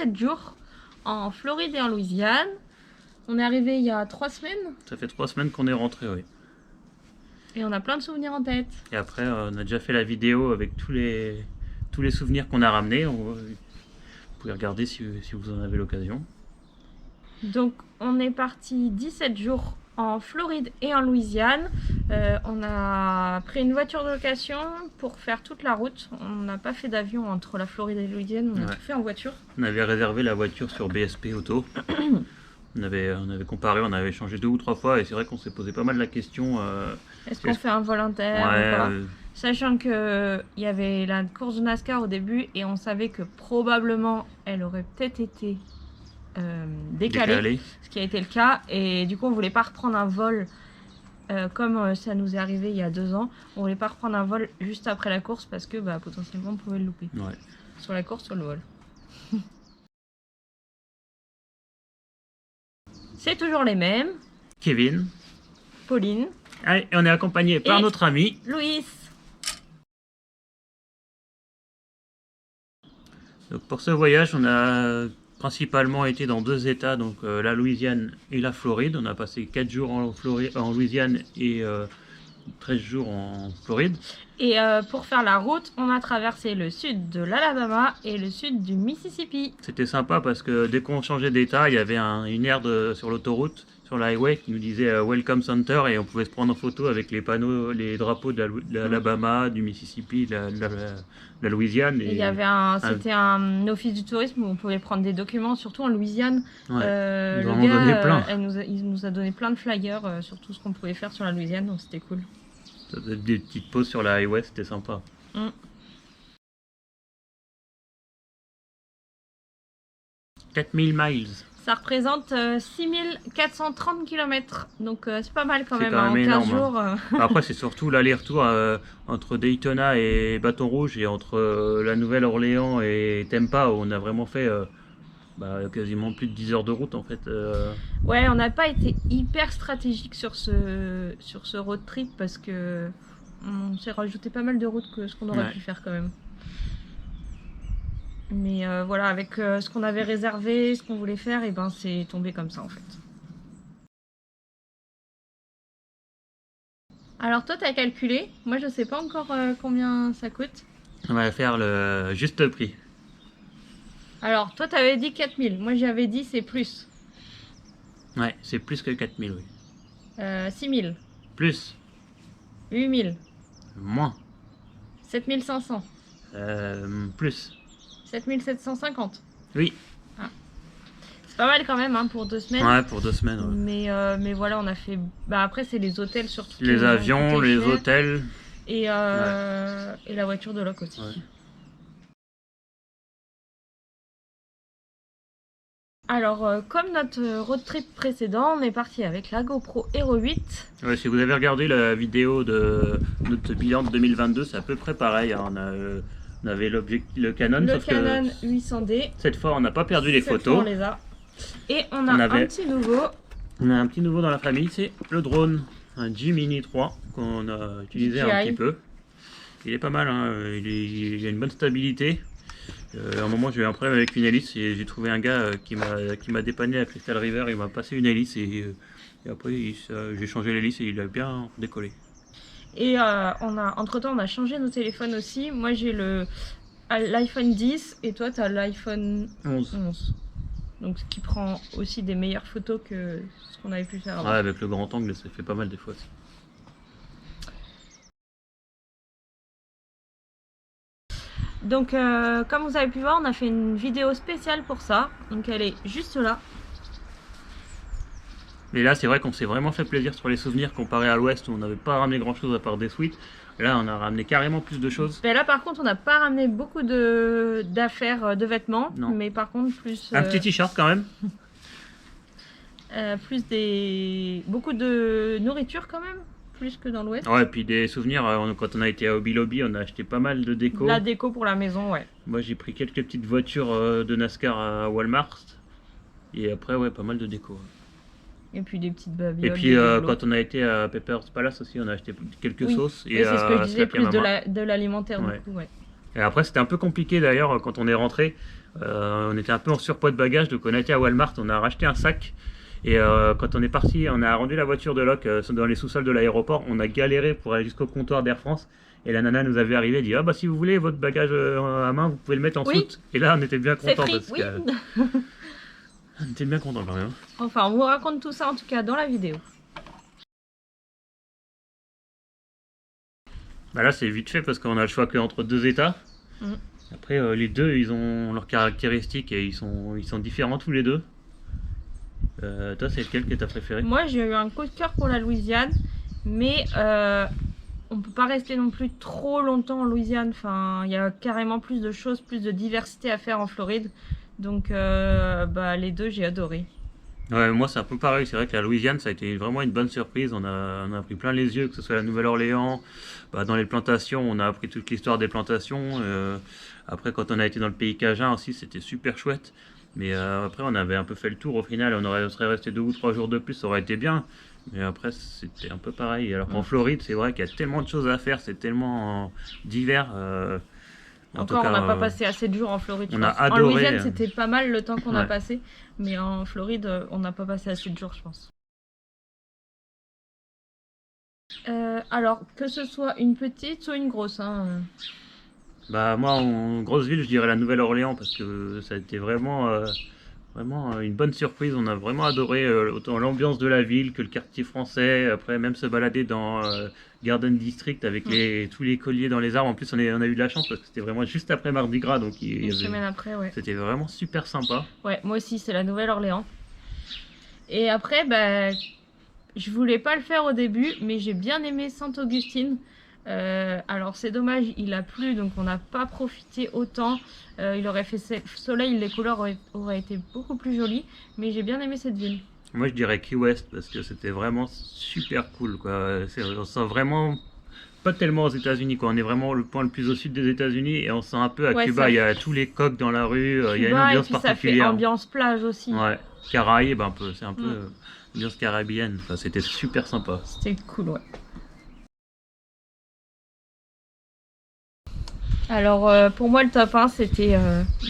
17 jours en Floride et en Louisiane. On est arrivé il y a 3 semaines. Ça fait 3 semaines qu'on est rentré, oui. Et on a plein de souvenirs en tête. Et après, on a déjà fait la vidéo avec tous les souvenirs qu'on a ramenés. Vous pouvez regarder si vous en avez l'occasion. Donc, on est parti 17 jours en Floride et en Louisiane. On a pris une voiture de location pour faire toute la route. On n'a pas fait d'avion entre la Floride et la Louisiane, on a tout fait en voiture. On avait réservé la voiture sur BSP Auto. On avait comparé, on avait changé 2 ou 3 fois et c'est vrai qu'on s'est posé pas mal la question. Est-ce qu'on fait un vol interne ou pas ? Sachant qu'il y avait la course de NASCAR au début et on savait que probablement elle aurait peut-être été décalée, ce qui a été le cas. Et du coup on voulait pas reprendre un vol comme ça nous est arrivé il y a 2 ans. On voulait pas reprendre un vol juste après la course parce que potentiellement on pouvait le louper. Ouais. Sur la course, sur le vol. C'est toujours les mêmes. Kevin. Pauline. Allez, on est accompagné par notre ami Louis. Donc pour ce voyage, on a principalement été dans 2 états, donc la Louisiane et la Floride. On a passé 4 jours en Louisiane et 13 jours en Floride. Et pour faire la route, on a traversé le sud de l'Alabama et le sud du Mississippi. C'était sympa parce que dès qu'on changeait d'état, il y avait une aire sur l'autoroute, sur l'highway, qui nous disait Welcome Center et on pouvait se prendre en photo avec les panneaux, les drapeaux de l'Alabama, du Mississippi, de la Louisiane. Et il y avait c'était un office du tourisme où on pouvait prendre des documents, surtout en Louisiane. Ouais, le gars, il nous a donné plein de flyers sur tout ce qu'on pouvait faire sur la Louisiane, donc c'était cool. Des petites pauses sur la highway, c'était sympa. 4000 miles. Ça représente 6430 km, donc c'est pas mal quand même, en 15 énorme, jours. Après c'est surtout l'aller-retour entre Daytona et Baton Rouge et entre la Nouvelle-Orléans et Tampa où on a vraiment fait quasiment plus de 10 heures de route en fait. Ouais, on n'a pas été hyper stratégique sur ce road trip parce que on s'est rajouté pas mal de routes que ce qu'on aurait pu faire quand même. Mais voilà, avec ce qu'on avait réservé, ce qu'on voulait faire, et c'est tombé comme ça en fait. Alors toi, t'as calculé. Moi, je sais pas encore combien ça coûte. On va faire le juste prix. Alors, toi, t'avais dit 4000. Moi, j'avais dit c'est plus. Ouais, c'est plus que 4000, oui. 6000. Plus. 8000. Moins. 7500. Plus. 7750. Oui. Ah. C'est pas mal quand même pour 2 semaines. Ouais, pour 2 semaines. Ouais. Mais voilà, on a fait. Après, c'est les hôtels surtout. Les avions, les hôtels. Et la voiture de loc aussi. Ouais. Alors, comme notre road trip précédent, on est parti avec la GoPro Hero 8. Ouais, si vous avez regardé la vidéo de notre bilan de 2022, c'est à peu près pareil. Hein. On avait le Canon, sauf Canon 800D. Cette fois, on n'a pas perdu les photos. On les a. Et on a un petit nouveau. On a un petit nouveau dans la famille, c'est le drone, un G-Mini 3 qu'on a utilisé un petit peu. Il est pas mal, hein. Il a une bonne stabilité. À un moment, j'ai eu un problème avec une hélice et j'ai trouvé un gars qui m'a dépanné à Crystal River. Il m'a passé une hélice et après j'ai changé l'hélice et il a bien décollé. Et entre temps, on a changé nos téléphones aussi. Moi, j'ai l'iPhone 10 et toi, tu as l'iPhone 11. Donc, ce qui prend aussi des meilleures photos que ce qu'on avait pu faire avant. Ouais, avec le grand angle, ça fait pas mal des fois aussi. Donc, comme vous avez pu voir, on a fait une vidéo spéciale pour ça. Donc, elle est juste là. Mais là, c'est vrai qu'on s'est vraiment fait plaisir sur les souvenirs comparé à l'ouest où on n'avait pas ramené grand chose à part des suites. Là, on a ramené carrément plus de choses. Mais là, par contre, on n'a pas ramené beaucoup d'affaires de vêtements. Non. Mais par contre, plus. Un petit t-shirt quand même. Beaucoup de nourriture quand même. Plus que dans l'ouest. Ouais, et puis des souvenirs. Quand on a été à Hobby Lobby, on a acheté pas mal de déco. La déco pour la maison, ouais. Moi, j'ai pris quelques petites voitures de NASCAR à Walmart. Et après, ouais, pas mal de déco. Et puis des petites babioles. Et puis quand on a été à Pepper's Palace aussi, on a acheté quelques sauces. Et c'est ce que je disais, plus de l'alimentaire du coup, ouais. Et après c'était un peu compliqué d'ailleurs quand on est rentré. On était un peu en surpoids de bagages, donc on a été à Walmart, on a racheté un sac. Et quand on est parti, on a rendu la voiture de loc dans les sous-sols de l'aéroport. On a galéré pour aller jusqu'au comptoir d'Air France. Et la nana nous avait arrivé et dit ah bah si vous voulez votre bagage à main, vous pouvez le mettre en soute. Et là on était bien contents parce que on était bien contents quand même. Enfin, on vous raconte tout ça en tout cas dans la vidéo. Bah là c'est vite fait parce qu'on a le choix qu'entre deux états. Après les deux ils ont leurs caractéristiques et ils sont différents tous les deux. Toi c'est lequel que t'as préféré? Moi j'ai eu un coup de cœur pour la Louisiane, mais on peut pas rester non plus trop longtemps en Louisiane. Enfin, il y a carrément plus de choses, plus de diversité à faire en Floride. Donc les deux j'ai adoré. Ouais, moi c'est un peu pareil, c'est vrai que la Louisiane ça a été vraiment une bonne surprise, on a pris plein les yeux, que ce soit la Nouvelle-Orléans, dans les plantations, on a appris toute l'histoire des plantations, après quand on a été dans le pays cajun aussi c'était super chouette, mais après on avait un peu fait le tour au final, on serait resté 2 ou 3 jours de plus, ça aurait été bien, mais après c'était un peu pareil, alors qu'en Floride c'est vrai qu'il y a tellement de choses à faire, c'est tellement divers. Encore, on n'a pas passé assez de jours en Floride. On a adoré. En Louisiane, c'était pas mal le temps qu'on a passé, mais en Floride, on n'a pas passé assez de jours, je pense. Alors, que ce soit une petite ou une grosse. Bah moi, en grosse ville, je dirais la Nouvelle-Orléans parce que ça a été vraiment une bonne surprise. On a vraiment adoré autant l'ambiance de la ville que le quartier français. Après, même se balader dans Garden District avec tous les colliers dans les arbres. En plus, on a eu de la chance parce que c'était vraiment juste après Mardi Gras. Donc une semaine après, ouais. C'était vraiment super sympa. Ouais, moi aussi, c'est la Nouvelle-Orléans. Et après, je voulais pas le faire au début, mais j'ai bien aimé Sainte-Augustine. Alors c'est dommage, il a plu, donc on n'a pas profité autant. Il aurait fait soleil, les couleurs auraient été beaucoup plus jolies, mais j'ai bien aimé cette ville. Moi je dirais Key West parce que c'était vraiment super cool, quoi. On sent vraiment pas tellement aux États-Unis, quoi. On est vraiment le point le plus au sud des États-Unis et on sent un peu à Cuba. Il y a tous les coqs dans la rue, il y a une ambiance particulière. Ça fait ambiance plage aussi. Ouais, Caraïbes un peu, c'est un peu ambiance caribéenne. Enfin, c'était super sympa. C'était cool, ouais. Alors pour moi le top 1 c'était,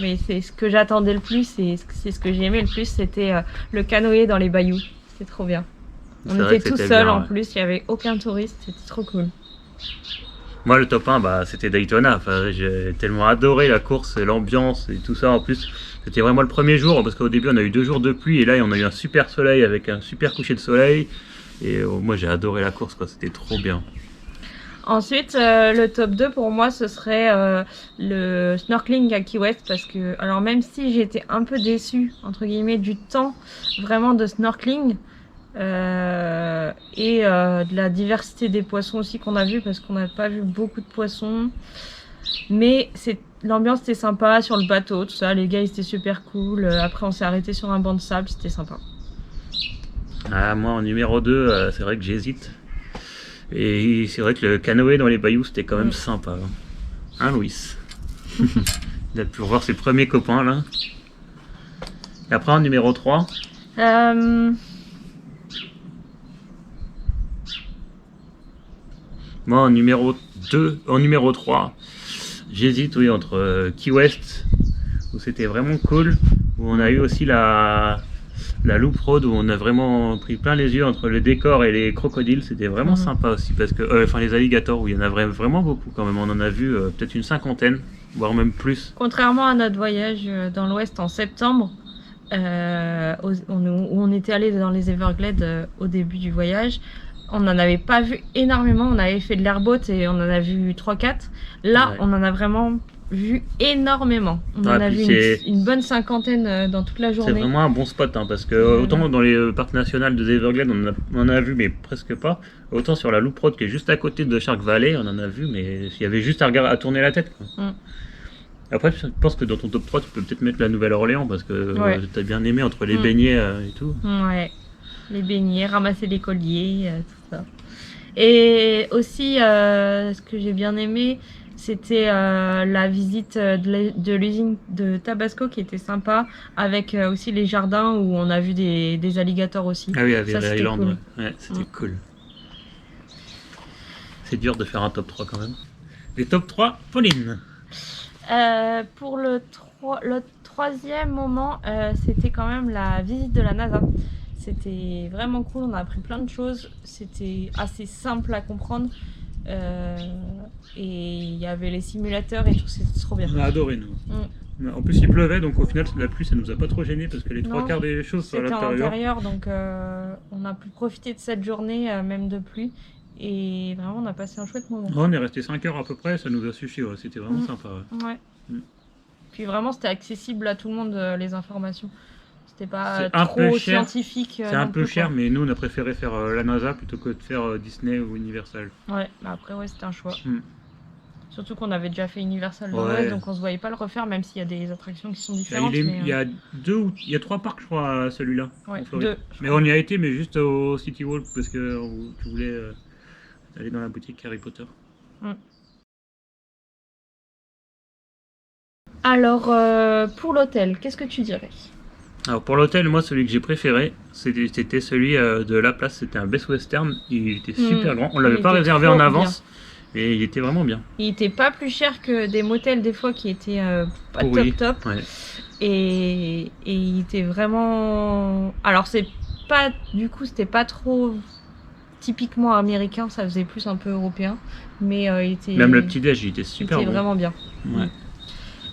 mais c'est ce que j'attendais le plus et c'est ce que j'ai aimé le plus, c'était le canoë dans les bayous, c'était trop bien. On était tout seuls en plus, il n'y avait aucun touriste, c'était trop cool. Moi le top 1 c'était Daytona, enfin, j'ai tellement adoré la course, l'ambiance et tout ça. En plus c'était vraiment le premier jour parce qu'au début on a eu 2 jours de pluie et là on a eu un super soleil avec un super coucher de soleil et moi j'ai adoré la course, quoi, c'était trop bien. Ensuite, le top 2 pour moi, ce serait le snorkeling à Key West parce que, alors même si j'étais un peu déçue, entre guillemets, du temps vraiment de snorkeling et de la diversité des poissons aussi qu'on a vu parce qu'on n'a pas vu beaucoup de poissons, mais l'ambiance était sympa sur le bateau, tout ça, les gars ils étaient super cool. Après on s'est arrêté sur un banc de sable, c'était sympa. Ah, moi en numéro 2, c'est vrai que j'hésite. Et c'est vrai que le canoë dans les bayous, c'était quand même sympa. Hein, Louis? Il a pu revoir ses premiers copains, là. Et après, en numéro 3 Moi, en numéro 3, j'hésite, oui, entre Key West, où c'était vraiment cool, où on a eu aussi la Loop Road où on a vraiment pris plein les yeux entre le décor et les crocodiles, c'était vraiment sympa aussi parce que enfin les alligators où il y en a vraiment beaucoup quand même, on en a vu peut-être une 50aine voire même plus. Contrairement à notre voyage dans l'ouest en septembre où on était allé dans les Everglades au début du voyage, on n'en avait pas vu énormément, on avait fait de l'airboat et on en a vu 3-4. Là on en a vraiment vu énormément. On en a vu une bonne 50aine dans toute la journée. C'est vraiment un bon spot parce que autant dans les parcs nationaux des Everglades on en a vu mais presque pas, autant sur la Loop Road qui est juste à côté de Shark Valley on en a vu mais il y avait juste à tourner la tête, quoi. Après je pense que dans ton top 3 tu peux peut-être mettre la Nouvelle-Orléans parce que tu as bien aimé entre les beignets et tout. Ouais, les beignets, ramasser les colliers, tout ça. Et aussi ce que j'ai bien aimé, c'était la visite de l'usine de Tabasco qui était sympa, avec aussi les jardins où on a vu des alligators aussi. Ah oui, à Virgin Island, ouais, c'était cool. C'est dur de faire un top 3 quand même. Les top 3, Pauline. Pour le troisième moment, c'était quand même la visite de la NASA. C'était vraiment cool, on a appris plein de choses, c'était assez simple à comprendre. Et il y avait les simulateurs et tout, c'était trop bien. On a adoré, nous. En plus, il pleuvait, donc au final, la pluie, ça nous a pas trop gêné parce que les trois quarts des choses sont à l'intérieur. Donc on a pu profiter de cette journée, même de pluie. Et vraiment, on a passé un chouette moment. On est resté 5 heures à peu près, ça nous a suffi, ouais. C'était vraiment sympa. Ouais. Puis vraiment, c'était accessible à tout le monde, les informations. C'était pas trop scientifique. C'est un peu cher, mais nous, on a préféré faire la NASA plutôt que de faire Disney ou Universal. Ouais, bah après, ouais, c'était un choix. Surtout qu'on avait déjà fait Universal Noël, donc on se voyait pas le refaire, même s'il y a des attractions qui sont différentes. Il y a 3 parcs, je crois, celui-là. Ouais, 2. Mais on y a été, mais juste au City Walk parce que tu voulais aller dans la boutique Harry Potter. Alors, pour l'hôtel, qu'est-ce que tu dirais? Alors pour l'hôtel, moi celui que j'ai préféré, c'était celui de La Place, c'était un Best Western, il était super grand, on l'avait pas réservé en avance, mais il était vraiment bien. Il était pas plus cher que des motels des fois qui étaient pas top. Ouais. Et il était vraiment... Alors c'est pas, du coup c'était pas trop typiquement américain, ça faisait plus un peu européen, mais il était... Même le petit-déj, il était super bon. Il était vraiment bien. Ouais.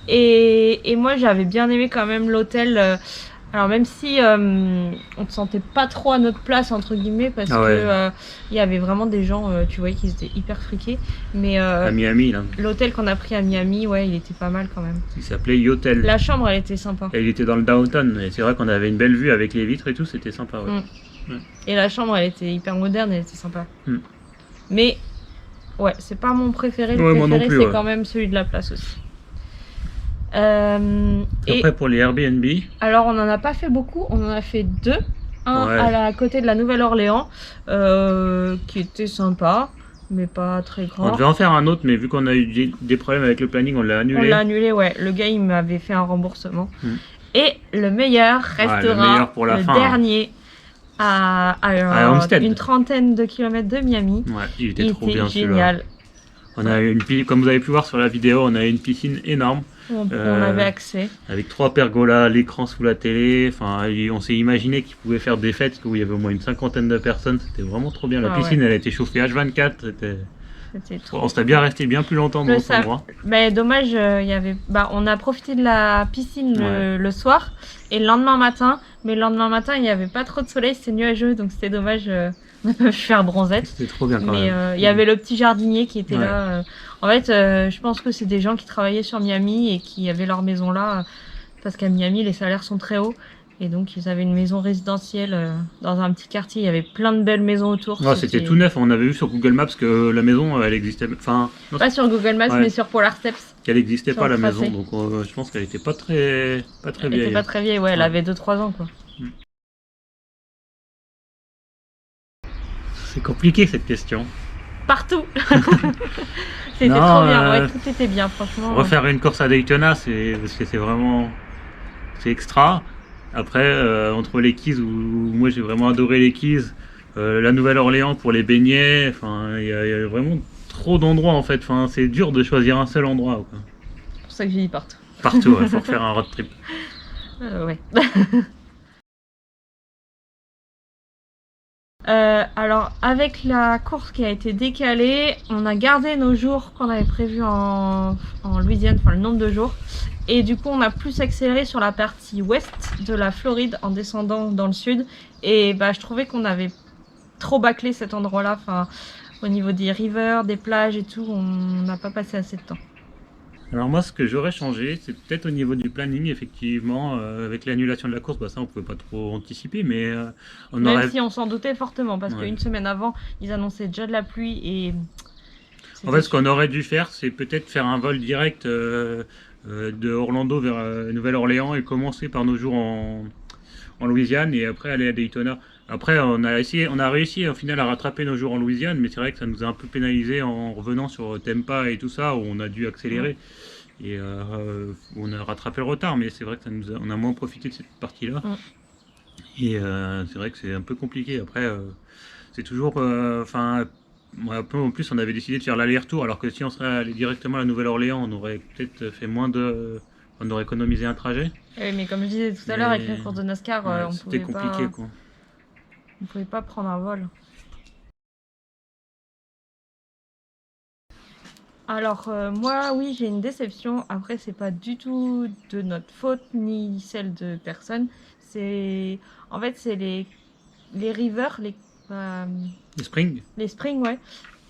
Et moi j'avais bien aimé quand même l'hôtel. Alors même si on ne sentait pas trop à notre place entre guillemets parce que il y avait vraiment des gens, tu voyais qu'ils étaient hyper friqués. Mais à Miami là. L'hôtel qu'on a pris à Miami, ouais, il était pas mal quand même. Il s'appelait Yotel. La chambre, elle était sympa. Et il était dans le downtown. Et c'est vrai qu'on avait une belle vue avec les vitres et tout, c'était sympa. Ouais. Et la chambre, elle était hyper moderne, elle était sympa. Mais ouais, c'est pas mon préféré. Le préféré, c'est quand même celui de La Place aussi. Après pour les Airbnb. Alors on en a pas fait beaucoup, on en a fait 2. À côté de la Nouvelle-Orléans qui était sympa mais pas très grand. On devait en faire un autre mais vu qu'on a eu des problèmes avec le planning on l'a annulé. On l'a annulé, ouais, le gars il m'avait fait un remboursement. Et le meilleur restera le dernier à une trentaine de kilomètres de Miami. Ouais, il était trop bien génial. On a comme vous avez pu voir sur la vidéo, on a une piscine énorme. On avait accès. Avec 3 pergolas, l'écran sous la télé. Enfin, on s'est imaginé qu'ils pouvaient faire des fêtes où il y avait au moins une 50aine de personnes. C'était vraiment trop bien. La piscine, elle a été chauffée H24. On serait bien resté bien plus longtemps dans cet endroit. Mais dommage, on a profité de la piscine le soir et le lendemain matin. Mais le lendemain matin, il n'y avait pas trop de soleil, c'était nuageux, donc c'était dommage. On a pu faire bronzette. C'était trop bien quand même. Il y avait le petit jardinier qui était là. En fait, je pense que c'est des gens qui travaillaient sur Miami et qui avaient leur maison là. Parce qu'à Miami, les salaires sont très hauts. Et donc, ils avaient une maison résidentielle dans un petit quartier. Il y avait plein de belles maisons autour. C'était tout neuf. On avait vu sur Google Maps que la maison, elle existait. Enfin, pas sur Google Maps, mais sur Polar Steps. Qu'elle n'existait pas la maison. Donc, je pense qu'elle n'était pas très vieille. Elle n'était pas très vieille, elle avait 2-3 ans, quoi. C'est compliqué cette question. Partout. C'était trop bien, tout était bien, franchement. Refaire une course à Daytona, parce que c'est vraiment extra. Après, entre les Keys, où moi j'ai vraiment adoré les Keys, la Nouvelle-Orléans pour les beignets, enfin, il y a vraiment trop d'endroits en fait. Enfin, c'est dur de choisir un seul endroit. C'est pour ça que j'ai dit partout. Partout, il faut refaire un road trip. Ouais. Alors avec la course qui a été décalée, on a gardé nos jours qu'on avait prévus en Louisiane, enfin le nombre de jours, et du coup on a plus accéléré sur la partie ouest de la Floride en descendant dans le sud, et je trouvais qu'on avait trop bâclé cet endroit là, enfin au niveau des rivers, des plages et tout, on n'a pas passé assez de temps. Alors moi ce que j'aurais changé, c'est peut-être au niveau du planning, effectivement, avec l'annulation de la course, ça on pouvait pas trop anticiper, mais Même si on s'en doutait fortement, parce qu'une semaine avant, ils annonçaient déjà de la pluie et... En fait ce qu'on aurait dû faire, c'est peut-être faire un vol direct de Orlando vers Nouvelle-Orléans et commencer par nos jours en Louisiane et après aller à Daytona. Après on a réussi au final à rattraper nos jours en Louisiane, mais c'est vrai que ça nous a un peu pénalisé en revenant sur Tampa et tout ça, où on a dû accélérer et on a rattrapé le retard, mais c'est vrai que on a moins profité de cette partie-là. Et c'est vrai que c'est un peu compliqué. Après c'est toujours... en plus on avait décidé de faire l'aller-retour, alors que si on serait allé directement à la Nouvelle-Orléans, on aurait peut-être fait moins de on aurait économisé un trajet. Oui, mais comme je disais tout à l'heure, avec la course de NASCAR, on c'était compliqué, quoi. On pouvait pas prendre un vol. Alors moi, oui, j'ai une déception. Après, c'est pas du tout de notre faute ni celle de personne. C'est en fait c'est les rivers, les springs. Les springs, ouais.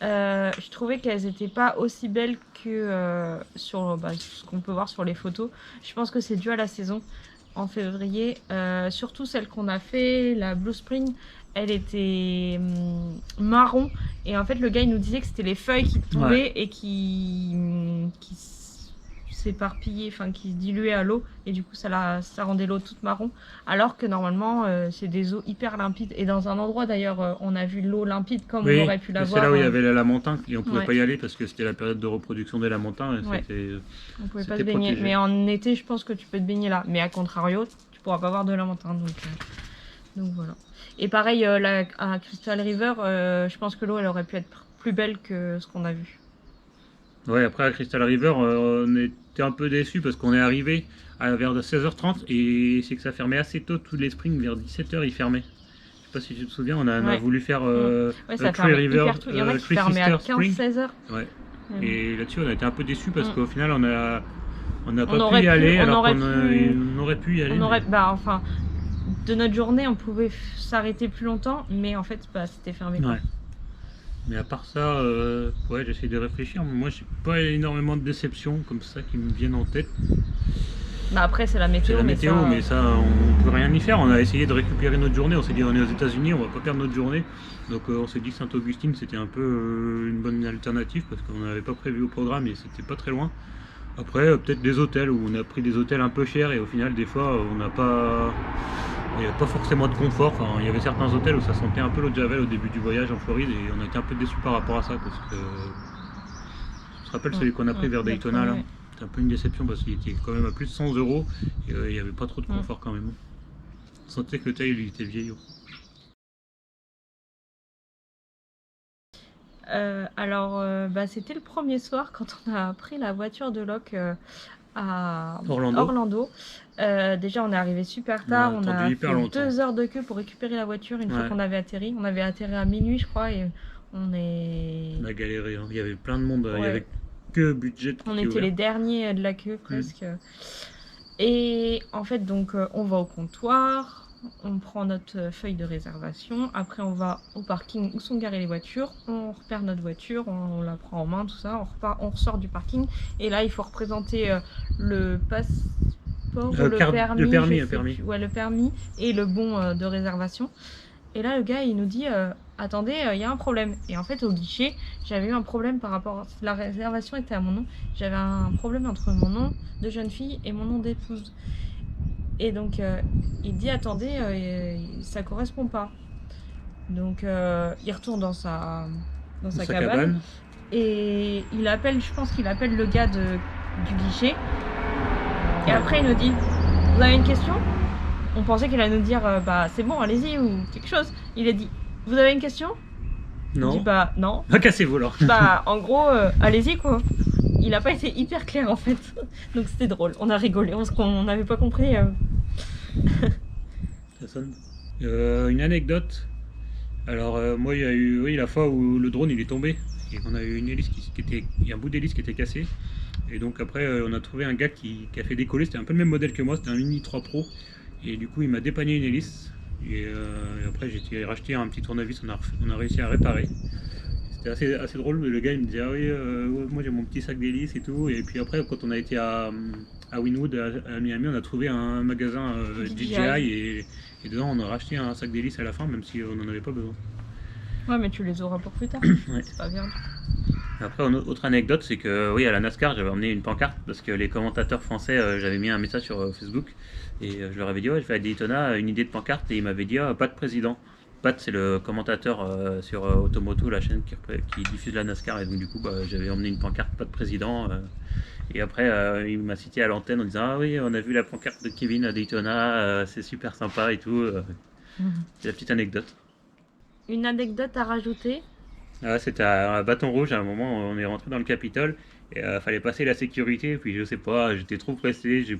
Je trouvais qu'elles étaient pas aussi belles que sur ce qu'on peut voir sur les photos. Je pense que c'est dû à la saison en février. Surtout celle qu'on a fait, la Blue Spring, elle était marron. Et en fait, le gars, il nous disait que c'était les feuilles qui tombaient et qui s'éparpillaient, enfin qui se diluaient à l'eau. Et du coup, ça rendait l'eau toute marron. Alors que normalement, c'est des eaux hyper limpides. Et dans un endroit, d'ailleurs, on a vu l'eau limpide comme on aurait pu la voir. C'est là où il y avait la lamentin et on pouvait pas y aller parce que c'était la période de reproduction des lamantins. On pouvait pas se baigner. Mais en été, je pense que tu peux te baigner là. Mais à contrario, tu pourras pas voir de lamentin. Donc voilà. Et pareil, à Crystal River, je pense que l'eau, elle aurait pu être plus belle que ce qu'on a vu. Ouais, après à Crystal River, on était un peu déçus parce qu'on est arrivé vers 16h30 et c'est que ça fermait assez tôt, tous les springs, vers 17h ils fermaient. Je sais pas si tu te souviens, on a voulu faire Tree River, il y en a qui fermaient à 15-16h. Ouais. Et là-dessus, on a été un peu déçus parce qu'au final, on n'a pas pu y aller alors qu'on aurait pu y aller. Enfin, de notre journée, on pouvait s'arrêter plus longtemps, mais en fait, c'était fermé. Ouais. Mais à part ça, j'essaie de réfléchir. Moi, j'ai pas énormément de déceptions comme ça qui me viennent en tête. Après, c'est la météo. Mais ça, on peut rien y faire. On a essayé de récupérer notre journée. On s'est dit, on est aux États-Unis, on va pas perdre notre journée. Donc, on s'est dit que Saint-Augustine, c'était un peu une bonne alternative parce qu'on n'avait pas prévu au programme et c'était pas très loin. Après, peut-être des hôtels où on a pris des hôtels un peu chers et au final, des fois, il n'y avait pas forcément de confort. Enfin, il y avait certains hôtels où ça sentait un peu l'eau de Javel au début du voyage en Floride et on a été un peu déçus par rapport à ça parce que je te rappelle celui qu'on a pris vers Daytona là. C'était un peu une déception parce qu'il était quand même à plus de 100 € et il n'y avait pas trop de confort quand même. On sentait que le tail il était vieillot. C'était le premier soir quand on a pris la voiture de Locke à Orlando. Déjà, on est arrivé super tard. On a fait 2 heures de queue pour récupérer la voiture une fois qu'on avait atterri. On avait atterri à minuit, je crois, et on a galéré. Hein. Il y avait plein de monde. Il y avait que budget. On était les derniers de la queue presque. Et en fait, donc, on va au comptoir. On prend notre feuille de réservation, après on va au parking où sont garées les voitures, on repère notre voiture, on la prend en main, tout ça, on ressort du parking, et là il faut représenter le passeport, le permis et le bon de réservation. Et là le gars il nous dit attendez, il y a un problème. Et en fait au guichet, j'avais eu un problème par rapport, la réservation était à mon nom, j'avais un problème entre mon nom de jeune fille et mon nom d'épouse. Et donc, il dit attendez, ça correspond pas. Donc, il retourne dans sa cabane. Et il appelle, je pense qu'il appelle le gars du guichet. Et après, il nous dit vous avez une question? On pensait qu'il allait nous dire c'est bon, allez-y ou quelque chose. Il a dit vous avez une question? Non. Il dit non. Cassez-vous alors. En gros, allez-y quoi. Il a pas été hyper clair en fait. Donc c'était drôle, on a rigolé, on n'avait pas compris. Ça sonne. Une anecdote. Alors moi il y a eu la fois où le drone il est tombé et on a eu une hélice il y a un bout d'hélice qui était cassé. Et donc après on a trouvé un gars qui a fait décoller, c'était un peu le même modèle que moi, c'était un Mini 3 Pro. Et du coup il m'a dépanné une hélice. Et après j'ai racheté un petit tournevis, on a réussi à réparer. C'était assez drôle, le gars il me disait ah oui moi j'ai mon petit sac d'hélice et tout. Et puis après quand on a été à Wynwood à Miami, on a trouvé un magasin DJI et dedans on a racheté un sac d'hélice à la fin même si on n'en avait pas besoin. Ouais mais tu les auras pour plus tard, c'est pas grave. Après autre anecdote c'est que oui à la NASCAR j'avais emmené une pancarte parce que les commentateurs français j'avais mis un message sur Facebook et je leur avais dit ouais je vais à Daytona une idée de pancarte et ils m'avaient dit pas de président. Pat, c'est le commentateur sur Automoto, la chaîne qui diffuse la NASCAR, et donc du coup j'avais emmené une pancarte, pas de président. Et après il m'a cité à l'antenne en disant ah oui on a vu la pancarte de Kevin à Daytona, c'est super sympa et tout. C'est la petite anecdote. Une anecdote à rajouter? C'était à Bâton Rouge, à un moment on est rentré dans le Capitole Et fallait passer la sécurité, puis je sais pas, j'étais trop pressé, j'ai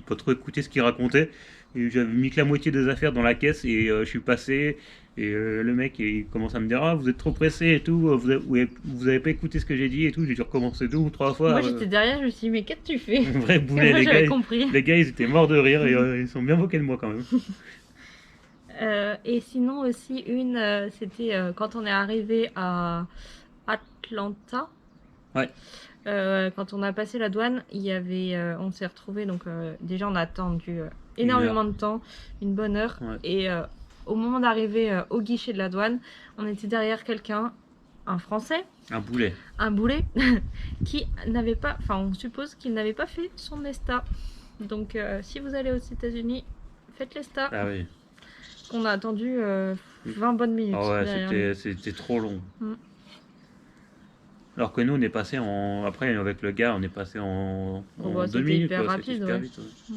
pas trop écouté ce qu'il racontait. Et j'avais mis que la moitié des affaires dans la caisse et je suis passé. Et le mec il commence à me dire ah vous êtes trop pressé et tout, vous avez pas écouté ce que j'ai dit et tout, j'ai dû recommencer 2 ou 3 fois. Moi j'étais derrière, je me suis dit mais qu'est-ce que tu fais? Un vrai boulet, les gars ils étaient morts de rire et ils sont bien moqués de moi quand même. Et sinon aussi c'était quand on est arrivé à Atlanta. Ouais. Quand on a passé la douane, il y avait, on s'est retrouvé donc déjà on a attendu énormément de temps, une bonne heure, ouais. Et au moment d'arriver au guichet de la douane, on était derrière quelqu'un, un Français, un boulet, qui n'avait pas, enfin on suppose qu'il n'avait pas fait son ESTA. Donc si vous allez aux États-Unis, faites l'ESTA. Ah oui. On a attendu 20 bonnes minutes. Ah ouais, c'était trop long. Alors que nous, on est passé en. Après, avec le gars, on est passé en 2 minutes. Hyper rapide, super ouais. Vite, ouais.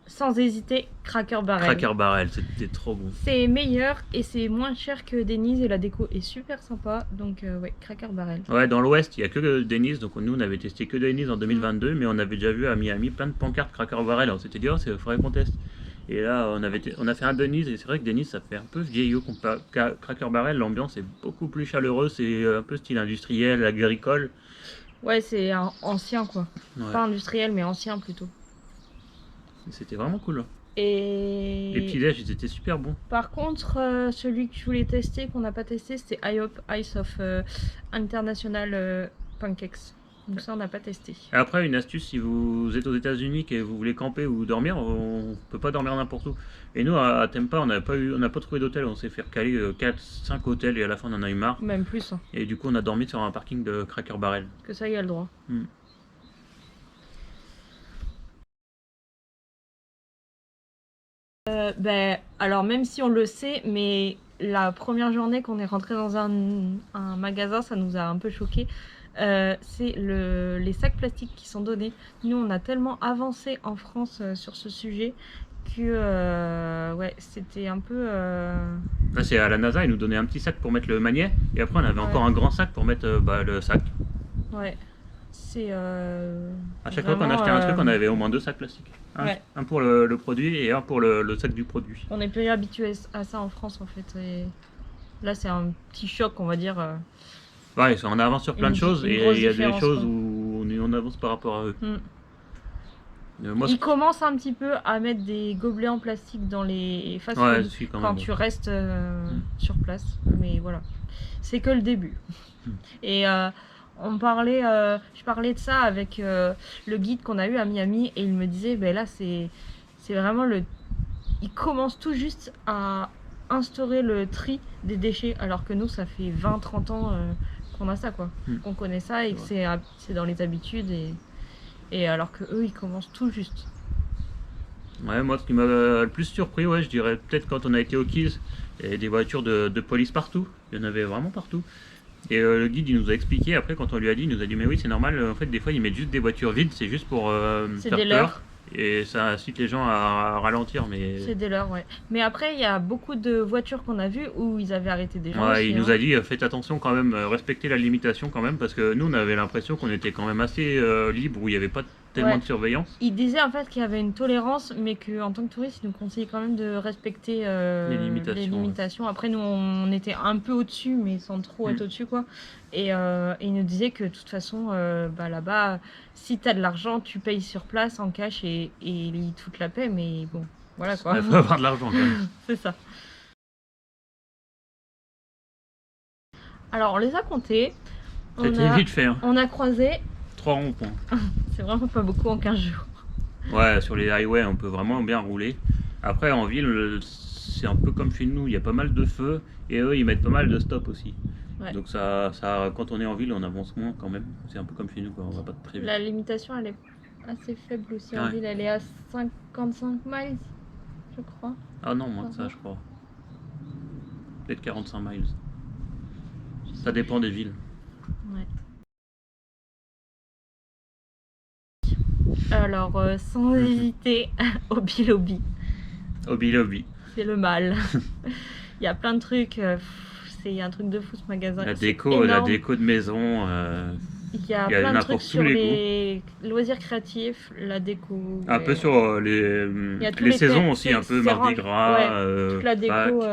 Sans hésiter, Cracker Barrel. Cracker Barrel, c'était trop bon. C'est meilleur et c'est moins cher que Denny's et la déco est super sympa. Donc, ouais, Cracker Barrel. Ouais, dans l'Ouest, il n'y a que Denny's. Donc, nous, on avait testé que Denny's en 2022. Mais on avait déjà vu à Miami plein de pancartes Cracker Barrel. Alors, on s'était dit, oh, il faudrait qu'on teste. Et là, on a fait un Denny's et c'est vrai que Denny's ça fait un peu vieillot. Cracker Barrel, l'ambiance est beaucoup plus chaleureuse, c'est un peu style industriel, agricole. Ouais, c'est ancien quoi. Ouais. Pas industriel, mais ancien plutôt. C'était vraiment cool. Et les petits-déj, ils étaient super bons. Par contre, celui que je voulais tester, qu'on n'a pas testé, c'était IHOP Ice of International Pancakes. Donc ça, on n'a pas testé. Après, une astuce, si vous êtes aux États-Unis et vous voulez camper ou dormir, on peut pas dormir n'importe où. Et nous, à Tampa, on n'a pas trouvé d'hôtel. On s'est fait recaler 4-5 hôtels et à la fin, on en a eu marre. Même plus. Hein. Et du coup, on a dormi sur un parking de Cracker Barrel. Que ça y a le droit. Alors, même si on le sait, mais la première journée qu'on est rentré dans un magasin, ça nous a un peu choqué. C'est les sacs plastiques qui sont donnés. Nous, on a tellement avancé en France sur ce sujet que ouais, c'était un peu... Là, c'est à la NASA, ils nous donnaient un petit sac pour mettre le magnèt, et après on avait encore un grand sac pour mettre le sac. Ouais, c'est... à chaque fois qu'on achetait un truc, on avait au moins 2 sacs plastiques. Un pour le produit et un pour le sac du produit. On est plus habitué à ça en France en fait. Et là, c'est un petit choc, on va dire. Ouais, on avance sur plein de choses et il y a des choses où on avance par rapport à eux. Ils commencent un petit peu à mettre des gobelets en plastique dans les fast-food quand tu restes sur place. Mais voilà, c'est que le début. Et je parlais de ça avec le guide qu'on a eu à Miami et il me disait, ben là c'est vraiment ils commencent tout juste à instaurer le tri des déchets alors que nous ça fait 20-30 ans qu'on a ça quoi, qu'on connaît ça et que c'est dans les habitudes et alors que eux ils commencent tout juste. Ouais, moi ce qui m'a le plus surpris, je dirais peut-être quand on a été au Keys, il y avait des voitures de police partout, il y en avait vraiment partout. Et le guide il nous a expliqué après quand on lui a dit, il nous a dit mais oui c'est normal, en fait des fois ils mettent juste des voitures vides, c'est juste pour faire peur. Et ça incite les gens à ralentir, mais... C'est des leurs, ouais. Mais après, il y a beaucoup de voitures qu'on a vues où ils avaient arrêté des gens. Ouais, il nous a dit, faites attention quand même, respectez la limitation quand même, parce que nous, on avait l'impression qu'on était quand même assez libre, où il n'y avait pas tellement de surveillance. Il disait en fait qu'il y avait une tolérance, mais qu'en tant que touriste, il nous conseillait quand même de respecter les limitations. Après, nous, on était un peu au-dessus, mais sans trop être au-dessus, quoi. Et il nous disait que de toute façon, là-bas, si tu as de l'argent, tu payes sur place en cash et ils te foutent la paix, mais bon, voilà quoi. Il faut avoir de l'argent quand même. C'est ça. Alors, on les a comptés. C'était vite fait. Hein. On a croisé 3 ronds-points. C'est vraiment pas beaucoup en 15 jours. Ouais, sur les highways, on peut vraiment bien rouler. Après, en ville, c'est un peu comme chez nous, il y a pas mal de feux et eux, ils mettent pas mal de stops aussi. Ouais. Donc ça, quand on est en ville, on avance moins quand même. C'est un peu comme chez nous, quoi. On va pas très vite. La limitation, elle est assez faible aussi en ville. Elle est à 55 miles, je crois. Ah non, moins que ça, je crois. Peut-être 45 miles. Ça dépend des villes. Ouais. Alors, sans hésiter, Hobby Lobby. Hobby Lobby. C'est le mal. Il y a plein de trucs. C'est un truc de fou ce magasin. La déco de maison. Il y a plein de trucs sur les loisirs créatifs, la déco. Un peu sur les saisons aussi, un peu Mardi Gras, toute la déco.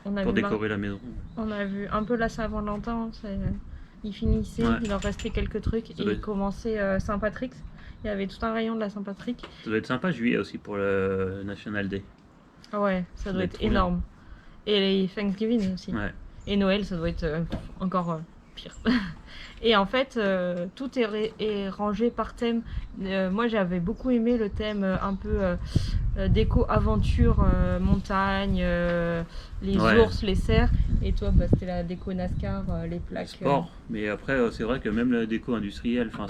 on a pour décorer la maison. On a vu un peu la Saint-Valentin. Ils finissaient, il leur restait quelques trucs et ils commençaient Saint-Patrick. Il y avait tout un rayon de la Saint-Patrick. Ça doit être sympa juillet aussi pour le National Day. Ouais, ça doit être énorme. Et les Thanksgiving aussi. Ouais. Et Noël, ça doit être encore pire. Et en fait, tout est rangé par thème. Moi, j'avais beaucoup aimé le thème un peu déco, aventure, montagne, les ours, les cerfs. Et toi, c'était la déco NASCAR, les plaques. Sport. Mais après, c'est vrai que même la déco industrielle, sur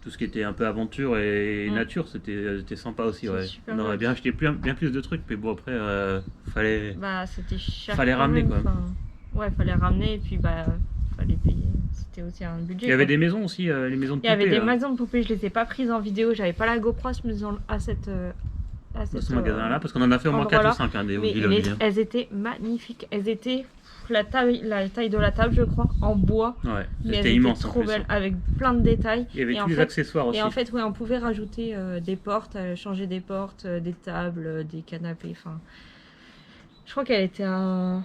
tout ce qui était un peu aventure et nature, c'était sympa aussi. Ouais. On aurait bien acheté bien plus de trucs, mais bon, après, c'était cher. Fallait ramener quoi. Ouais, fallait ramener et puis fallait payer. C'était aussi un budget. Il y avait des maisons aussi, les maisons de poupées. Il y avait des maisons de poupées, je les ai pas prises en vidéo, j'avais pas la GoPro à ce magasin-là, parce qu'on en a fait au moins 4 ou 5 des elles étaient magnifiques. Elles étaient la taille de la table, je crois, en bois. Ouais, mais elles immense, étaient trop belles, avec plein de détails. Il y avait tous les accessoires aussi. Et en fait, on pouvait rajouter des portes, changer des portes, des tables, des canapés. Enfin, je crois qu'elle était à...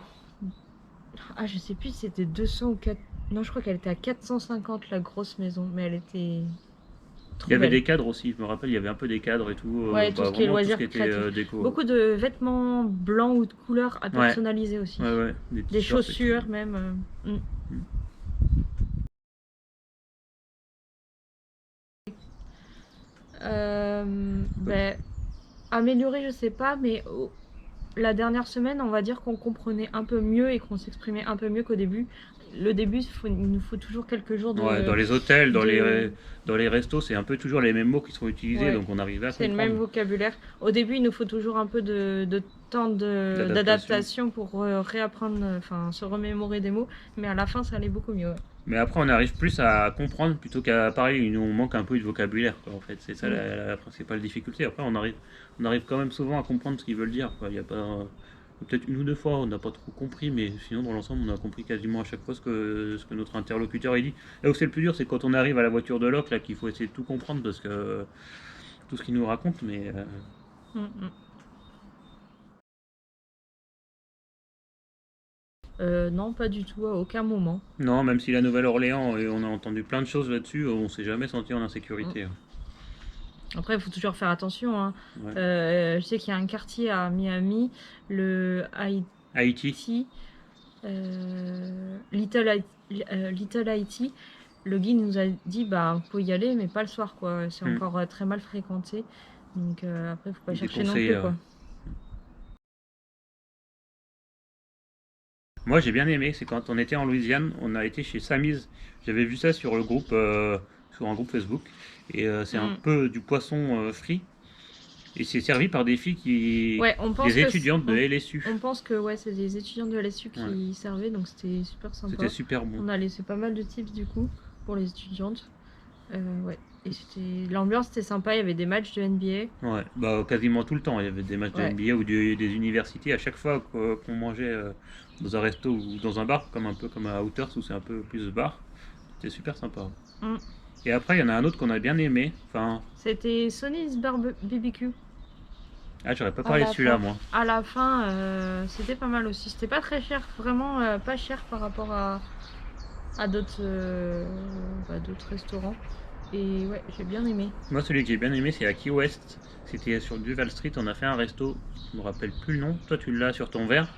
Ah, je sais plus si c'était 200 ou 4... Non, je crois qu'elle était à 450 la grosse maison, mais elle était... Il y avait des cadres aussi, je me rappelle, il y avait un peu des cadres et tout. Ouais, tout ce qui est loisirs créatifs. Déco. Beaucoup de vêtements blancs ou de couleurs à personnaliser aussi. Ouais, des chaussures même. Améliorer, je sais pas, mais la dernière semaine, on va dire qu'on comprenait un peu mieux et qu'on s'exprimait un peu mieux qu'au début. Le début, il nous faut toujours quelques jours de... Ouais, dans les hôtels, dans les restos, c'est un peu toujours les mêmes mots qui sont utilisés, donc on arrive à comprendre. C'est le même vocabulaire. Au début, il nous faut toujours un peu de temps d'adaptation pour réapprendre, se remémorer des mots, mais à la fin, ça allait beaucoup mieux. Ouais. Mais après, on arrive plus à comprendre plutôt qu'à parler. Il nous manque un peu de vocabulaire, quoi, en fait. C'est ça la principale difficulté. Après, on arrive quand même souvent à comprendre ce qu'ils veulent dire, quoi. Il y a pas... Peut-être une ou deux fois, on n'a pas trop compris, mais sinon, dans l'ensemble, on a compris quasiment à chaque fois ce que notre interlocuteur a dit. Là où c'est le plus dur, c'est quand on arrive à la voiture de Locke, là, qu'il faut essayer de tout comprendre, parce que tout ce qu'il nous raconte, mais... Non, pas du tout, à aucun moment. Non, même si la Nouvelle-Orléans, on a entendu plein de choses là-dessus, on ne s'est jamais senti en insécurité. Après, il faut toujours faire attention. Hein. Je sais qu'il y a un quartier à Miami, le Haïti. Little Haiti. Le guide nous a dit, vous pouvez y aller, mais pas le soir, quoi. C'est encore très mal fréquenté. Donc après, il ne faut pas chercher non plus, quoi. Moi, j'ai bien aimé, c'est quand on était en Louisiane, on a été chez Sammy's. J'avais vu ça sur le groupe, sur un groupe Facebook. Et c'est un peu du poisson frit. Et c'est servi par des filles des étudiantes de LSU. On pense que c'est des étudiantes de LSU qui servaient, donc c'était super sympa. C'était super bon. On a laissé pas mal de tips du coup pour les étudiantes. Et l'ambiance était sympa, il y avait des matchs de NBA. Ouais, quasiment tout le temps, il y avait des matchs de NBA ou des universités. À chaque fois qu'on mangeait dans un resto ou dans un bar, un peu comme à Outers où c'est un peu plus bar, c'était super sympa. Et après, il y en a un autre qu'on a bien aimé. C'était Sonny's BBQ. Ah, j'aurais pas parlé de celui-là, moi. À la fin, c'était pas mal aussi. C'était pas très cher, vraiment pas cher par rapport à d'autres restaurants. Et j'ai bien aimé. Moi, celui que j'ai bien aimé, c'est à Key West. C'était sur Duval Street. On a fait un resto. Je me rappelle plus le nom. Toi, tu l'as sur ton verre.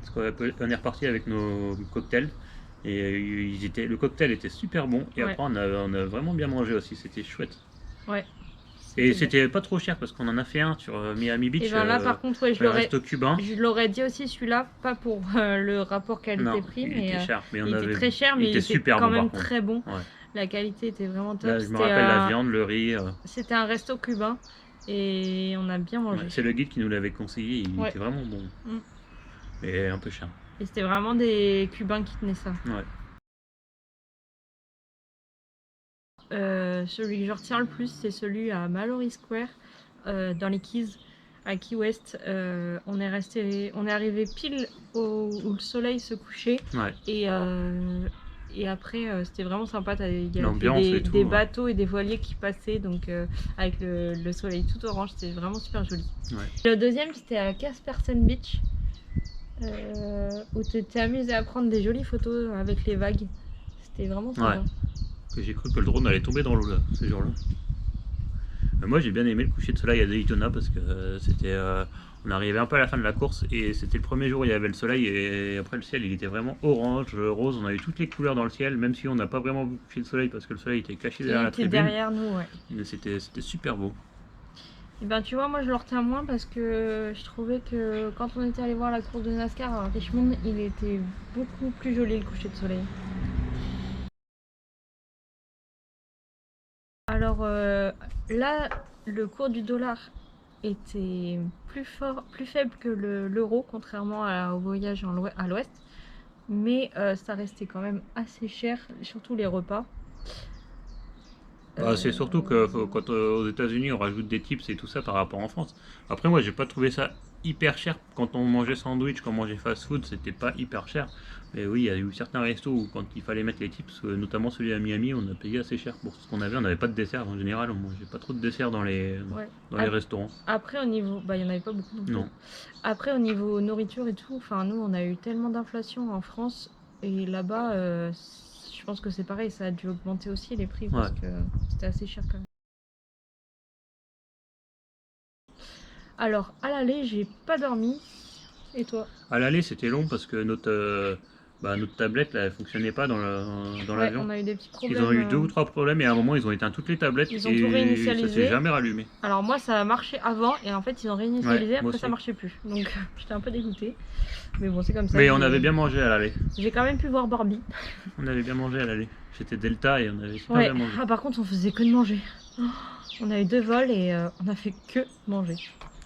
Parce qu'on est reparti avec nos cocktails. Et le cocktail était super bon. Et après, on a vraiment bien mangé aussi. C'était chouette. Ouais. Et c'était pas trop cher parce qu'on en a fait un sur Miami Beach. Et là, par contre, je l'aurais dit aussi celui-là, pas pour le rapport qualité-prix, mais il était très cher, mais il était super quand même très bon. Ouais. La qualité était vraiment top. Là, je me rappelle la viande, le riz. C'était un resto cubain et on a bien mangé. C'est le guide qui nous l'avait conseillé, il était vraiment bon. Mais un peu cher. Et c'était vraiment des Cubains qui tenaient ça. Celui que je retiens le plus, c'est celui à Mallory Square, dans les Keys. à Key West. On est arrivé pile où le soleil se couchait. Ouais. Et après, c'était vraiment sympa. Il y L'ambiance avait et tout, des bateaux et des voiliers qui passaient, donc avec le soleil tout orange, c'était vraiment super joli. Ouais. Le deuxième, c'était à Caspersen Beach, où tu t'es amusé à prendre des jolies photos avec les vagues. C'était vraiment sympa. Ouais. J'ai cru que le drone allait tomber dans l'eau là, ce jour-là. Moi j'ai bien aimé le coucher de soleil à Daytona parce que c'était... on arrivait un peu à la fin de la course et c'était le premier jour où il y avait le soleil et après le ciel il était vraiment orange, rose, on a eu toutes les couleurs dans le ciel même si on n'a pas vraiment vu le coucher de soleil parce que le soleil était caché derrière la tribune. Derrière nous, ouais. C'était super beau. Et ben tu vois, moi je le retiens moins parce que je trouvais que quand on était allé voir la course de NASCAR à Richmond, il était beaucoup plus joli le coucher de soleil. Alors là, le cours du dollar était plus faible que l'euro, contrairement au voyage à l'ouest, mais ça restait quand même assez cher, surtout les repas. C'est surtout que quand aux États-Unis on rajoute des tips et tout ça par rapport en France. Après moi j'ai pas trouvé ça hyper cher quand on mangeait sandwich, quand on mangeait fast food, c'était pas hyper cher. Mais oui, il y a eu certains restos où quand il fallait mettre les tips, notamment celui à Miami, on a payé assez cher pour ce qu'on avait. On n'avait pas de dessert en général, on mangeait pas trop de dessert dans les restaurants. Après au niveau, il y en avait pas beaucoup non plus. Non. Après au niveau nourriture et tout, enfin nous on a eu tellement d'inflation en France et là-bas. Je pense que c'est pareil, ça a dû augmenter aussi les prix parce que c'était assez cher quand même. Alors à l'aller, j'ai pas dormi. Et toi? À l'aller, c'était long parce que notre tablette là, elle fonctionnait pas dans l'avion. On a eu des petits problèmes. Ils ont eu 2 ou 3 problèmes et à un moment ils ont éteint toutes les tablettes ils ont tout réinitialisé. Ça s'est jamais rallumé. Alors moi ça a marché avant et en fait ils ont réinitialisé, après ça marchait plus. Donc j'étais un peu dégoûtée. Mais bon c'est comme ça. Mais on avait bien mangé à l'aller. J'ai quand même pu voir Barbie. On avait bien mangé à l'aller. J'étais Delta et on avait super bien mangé. Ah par contre on faisait que de manger. On a eu 2 vols et on a fait que manger.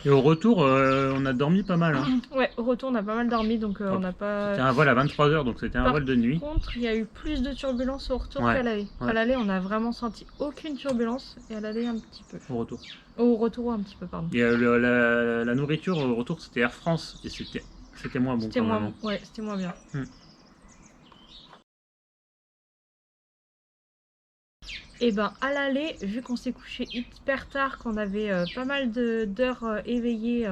Et au retour, on a dormi pas mal. Hein. Ouais, au retour, on a pas mal dormi, donc on n'a pas... C'était un vol à 23 h, donc c'était un vol de nuit. Par contre, il y a eu plus de turbulences au retour qu'à l'aller. À l'aller, on a vraiment senti aucune turbulence, et à l'aller, un petit peu. Au retour. Au retour, un petit peu, pardon. Et la nourriture au retour, c'était Air France, et c'était moins bon. C'était moins bon, ouais, c'était moins bien. Et ben à l'aller, vu qu'on s'est couché hyper tard, qu'on avait pas mal d'heures éveillées,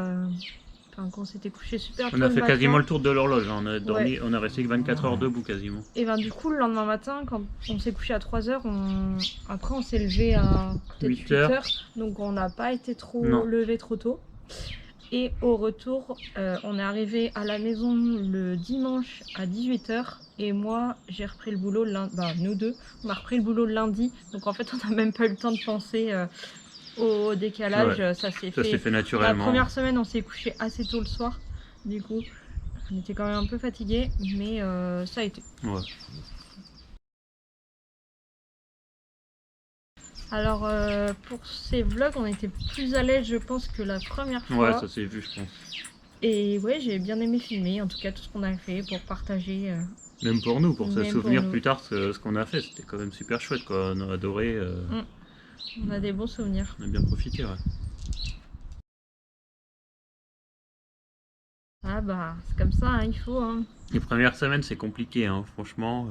qu'on s'était couché super tôt. On a fait quasiment le tour de l'horloge, on a dormi, on a resté que 24 heures debout quasiment. Et ben du coup le lendemain matin, quand on s'est couché à 3 h, après on s'est levé à 8 h, donc on n'a pas été trop levé trop tôt. Et au retour, on est arrivé à la maison le dimanche à 18 h. Et moi, j'ai repris le boulot nous deux, on a repris le boulot le lundi. Donc en fait, on n'a même pas eu le temps de penser au décalage. Ouais. Ça s'est fait naturellement. La première semaine, on s'est couché assez tôt le soir. Du coup, on était quand même un peu fatigués, mais ça a été. Ouais. Alors pour ces vlogs, on était plus à l'aise je pense que la première fois. Ouais, ça s'est vu je pense. Et ouais, j'ai bien aimé filmer, en tout cas tout ce qu'on a fait pour partager. Même pour nous, pour se souvenir plus tard ce qu'on a fait, c'était quand même super chouette quoi, on a adoré. On a des bons souvenirs. On a bien profité, ouais. Ah bah, c'est comme ça, hein, il faut. Hein. Les premières semaines, c'est compliqué, hein, franchement.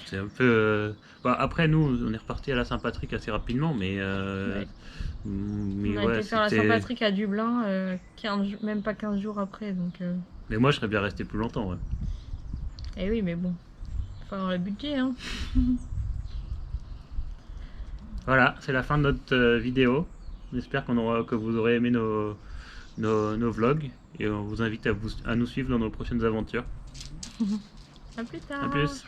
C'est un peu. Après, nous, on est reparti à la Saint-Patrick assez rapidement, mais. On a été faire la Saint-Patrick à Dublin, même pas 15 jours après, donc. Mais moi, je serais bien resté plus longtemps, ouais. Eh oui, mais bon, faut avoir le budget, hein. Voilà, c'est la fin de notre vidéo. J'espère que vous aurez aimé nos vlogs. Et on vous invite à nous suivre dans nos prochaines aventures. À plus tard. À plus.